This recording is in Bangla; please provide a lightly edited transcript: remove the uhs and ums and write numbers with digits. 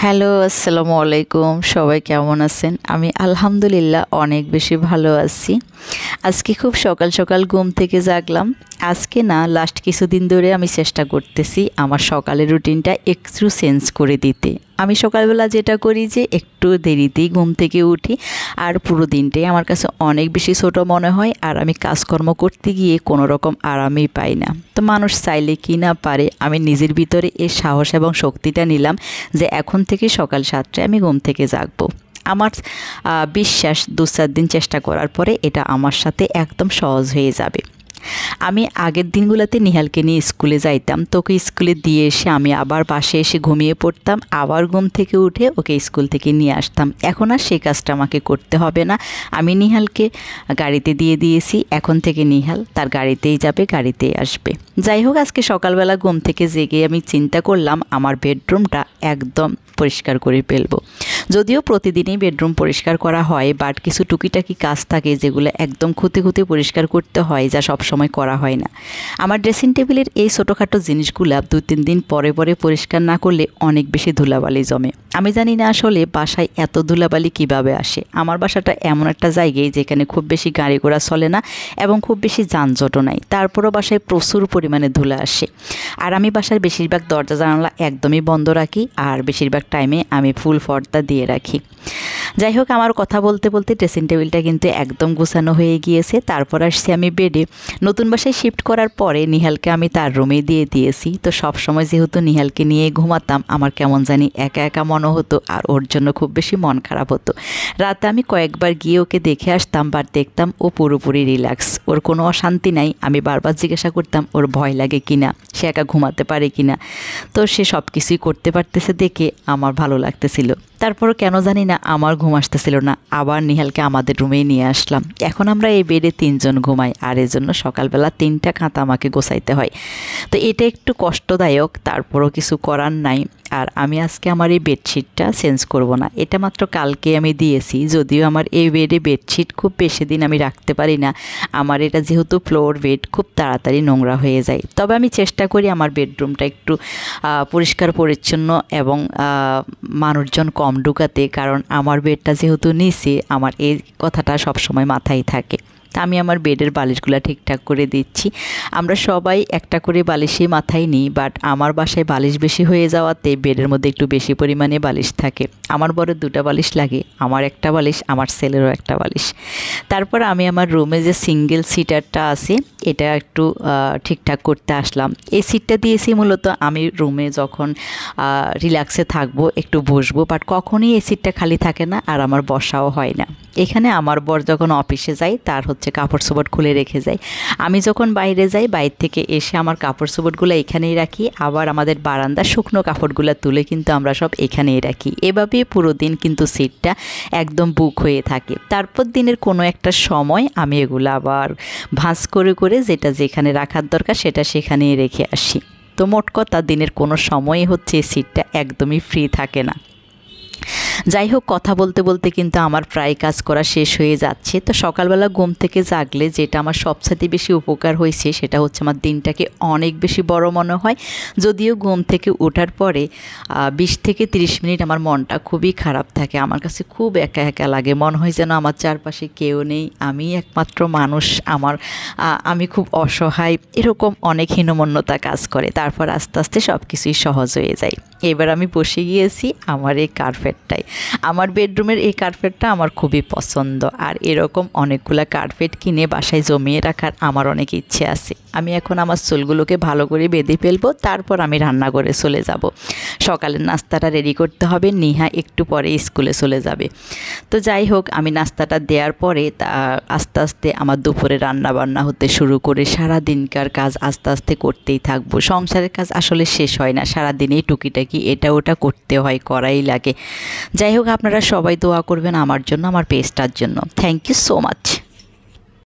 হ্যালো, আসসালামু আলাইকুম। সবাই কেমন আছেন? আমি আলহামদুলিল্লাহ অনেক বেশি ভালো আছি। আজকে খুব সকাল সকাল ঘুম থেকে জাগলাম। আজকে না, লাস্ট কিছুদিন ধরে আমি চেষ্টা করতেছি আমার সকালের রুটিনটা একটু চেঞ্জ করে দিতে। আমি সকালবেলা যেটা করি যে একটু দেরিতেই ঘুম থেকে উঠি, আর পুরো দিনটাই আমার কাছে অনেক বেশি ছোট মনে হয়, আর আমি কাজকর্ম করতে গিয়ে কোনো রকম আরামই পাই না। তো মানুষ চাইলে কি না পারে, আমি নিজের ভিতরে এই সাহস এবং শক্তিটা নিলাম যে এখন থেকে সকাল 7টায় আমি ঘুম থেকে জাগবো। আমার বিশ্বাস 2-4 দিন চেষ্টা করার পরে এটা আমার সাথে একদম সহজ হয়ে যাবে। আমি আগের দিনগুলোতে নিহালকে নিয়ে স্কুলে যাইতাম, তো ওকে স্কুলে দিয়ে এসে আমি আবার বাসায় এসে ঘুমিয়ে পড়তাম, আবার ঘুম থেকে উঠে ওকে স্কুল থেকে নিয়ে আসতাম। এখন আর সেই কাজটা আমাকে করতে হবে না। আমি নিহালকে গাড়িতে দিয়ে দিয়েছি, এখন থেকে নিহাল তার গাড়িতেই যাবে, গাড়িতেই আসবে। যাই হোক, আজকে সকালবেলা ঘুম থেকে জেগে আমি চিন্তা করলাম আমার বেডরুমটা একদম পরিষ্কার করে ফেলবো। যদিও প্রতিদিনই বেডরুম পরিষ্কার করা হয়, বাট কিছু টুকিটাকি কাজ থাকে যেগুলো একদম খুঁতে খুঁতে পরিষ্কার করতে হয়, যা সব সময় করা হয় না। আমার ড্রেসিং টেবিলের এই ছোটোখাটো জিনিসগুলো 2-3 দিন পরে পরে পরিষ্কার না করলে অনেক বেশি ধুলাবালি জমে। আমি জানি না আসলে বাসায় এত ধুলাবালি কিভাবে আসে। আমার বাসাটা এমন একটা জায়গায় যেখানে খুব বেশি গাড়ি ঘোড়া চলে না এবং খুব বেশি যানজটও নাই, তারপরও বাসায় প্রচুর পরিমাণে ধুলা আসে। আর আমি বাসার বেশিরভাগ দরজা জানালা একদমই বন্ধ রাখি, আর বেশিরভাগ টাইমে আমি ফুল পর্দা দিয়ে রাখি। যাই হোক, আমার কথা বলতে বলতে ড্রেসিং টেবিলটা কিন্তু একদম গোছানো হয়ে গিয়েছে। তারপর আসছি আমি বেডে। নতুন বাসায় শিফট করার পরে নিহালকে আমি তার রুমে দিয়ে দিয়েছি। তো সব সময় যেহেতু নিহালকে নিয়ে ঘুমাতাম, আমার কেমন জানি একা একা মনে হতো, আর ওর জন্য খুব বেশি মন খারাপ হতো। রাতে আমি কয়েকবার গিয়ে ওকে দেখে আসতাম, বাট দেখতাম ও পুরোপুরি রিল্যাক্স, ওর কোনো অশান্তি নাই। আমি বারবার জিজ্ঞাসা করতাম ওর ভয় লাগে কিনা, সে একা ঘুমাতে পারে কিনা। তো সে সব কিছুই করতে পারতেছে দেখে আমার ভালো লাগতেছিল। তারপরও কেন জানি না আমার ঘুম আসতেছিল না, আবার নিহালকে আমাদের রুমেই নিয়ে আসলাম। এখন আমরা এই বেডে 3 জন ঘুমাই, আর এর জন্য সকালবেলা 3টা খাতা আমাকে গোছাইতে হয়। তো এটা একটু কষ্টদায়ক, তারপরও কিছু করার নাই। আর আমি আজকে আমার এই বেডশিটটা চেঞ্জ করব না, এটা মাত্র কালকে আমি দিয়েছি। যদিও আমার এই বেডে বেডশিট খুব বেশি দিন আমি রাখতে পারি না, আমার এটা যেহেতু ফ্লোর বেড, খুব তাড়াতাড়ি নোংরা হয়ে যায়। তবে আমি চেষ্টা করি আমার বেডরুমটা একটু পরিষ্কার পরিচ্ছন্ন এবং মানুষজন কম ঢুকাতে, কারণ আমার বেডটা যেহেতু নিচে, আমার এই কথাটা সবসময় মাথায় থাকে। তা আমি আমার বেডের বালিশগুলো ঠিকঠাক করে দিচ্ছি। আমরা সবাই একটা করে বালিশই মাথায় নিই, বাট আমার বাসায় বালিশ বেশি হয়ে যাওয়াতে বেডের মধ্যে একটু বেশি পরিমাণে বালিশ থাকে। আমার বড় 2টা বালিশ লাগে, আমার একটা বালিশ, আমার ছেলেরও একটা বালিশ। তারপর আমি আমার রুমে যে সিঙ্গেল সিটারটা আছে এটা একটু ঠিকঠাক করতে আসলাম। এই সিটটা দিয়েছি মূলত আমি রুমে যখন রিল্যাক্সে থাকবো, একটু বসবো, বাট কখনোই এই সিটটা খালি থাকে না, আর আমার বসাও হয় না। এখানে আমার বর যখন অফিসে যায় তার কাপড় চোপড় খুলে রেখে যায়। আমি যখন বাইরে যাই, বাইরে থেকে এসে আমার কাপড় চোপড়গুলো এখানেই রাখি, আবার আমাদের বারান্দার শুকনো কাপড়গুলো তুলে কিন্তু আমরা সব এখানেই রাখি। এভাবে পুরো দিন কিন্তু সিটটা একদম বুক হয়ে থাকে। তারপর দিনের কোনো একটা সময় আমি এগুলো আবার ভাঁজ করে করে যেটা যেখানে রাখার দরকার সেটা সেখানেই রেখে আসি। তো মোট কথা, দিনের কোনো সময়ই হচ্ছে সিটটা একদমই ফ্রি থাকে না। যাই হোক, কথা বলতে বলতে কিন্তু আমার প্রায় কাজ করা শেষ হয়ে যাচ্ছে। তো সকালবেলা ঘুম থেকে জাগলে যেটা আমার সবচেয়ে বেশি উপকার হয়েছে সেটা হচ্ছে আমার দিনটাকে অনেক বেশি বড় মনে হয়। যদিও ঘুম থেকে ওঠার পরে 20 থেকে 30 মিনিট আমার মনটা খুবই খারাপ থাকে, আমার কাছে খুব একা একা লাগে, মনে হয় যেন আমার চারপাশে কেউ নেই, আমি একমাত্র মানুষ, আমি খুব অসহায়, এরকম অনেক হীনমন্যতা কাজ করে। তারপর আস্তে আস্তে সব কিছুই সহজ হয়ে যায়। এবার আমি বসে গিয়েছি আমার এই কার্পেটটায়। আমার বেডরুমের এই কার্পেটটা আমার খুবই পছন্দ, আর এরকম অনেকগুলো কার্পেট কিনে বাসায় জমিয়ে রাখার আমার অনেক ইচ্ছে আছে। আমি এখন আমার চুলগুলোকে ভালো করে বেঁধে ফেলবো, তারপর আমি রান্নাঘরে চলে যাব। সকালের নাস্তাটা রেডি করতে হবে, নিহা একটু পরে স্কুলে চলে যাবে। তো যাই হোক, আমি নাস্তাটা দেওয়ার পরে আস্তে আস্তে আমার দুপুরে রান্না বান্না হতে শুরু করে সারা দিনকার কাজ আস্তে আস্তে করতেই থাকবো। সংসারের কাজ আসলে শেষ হয় না, সারাদিনেই টুকিটাকি এটা ওটা করতে হয়, করাই লাগে। যাই হোক, আপনারা সবাই দোয়া করবেন আমার জন্য, আমার পেজটার জন্য। Thank you so much.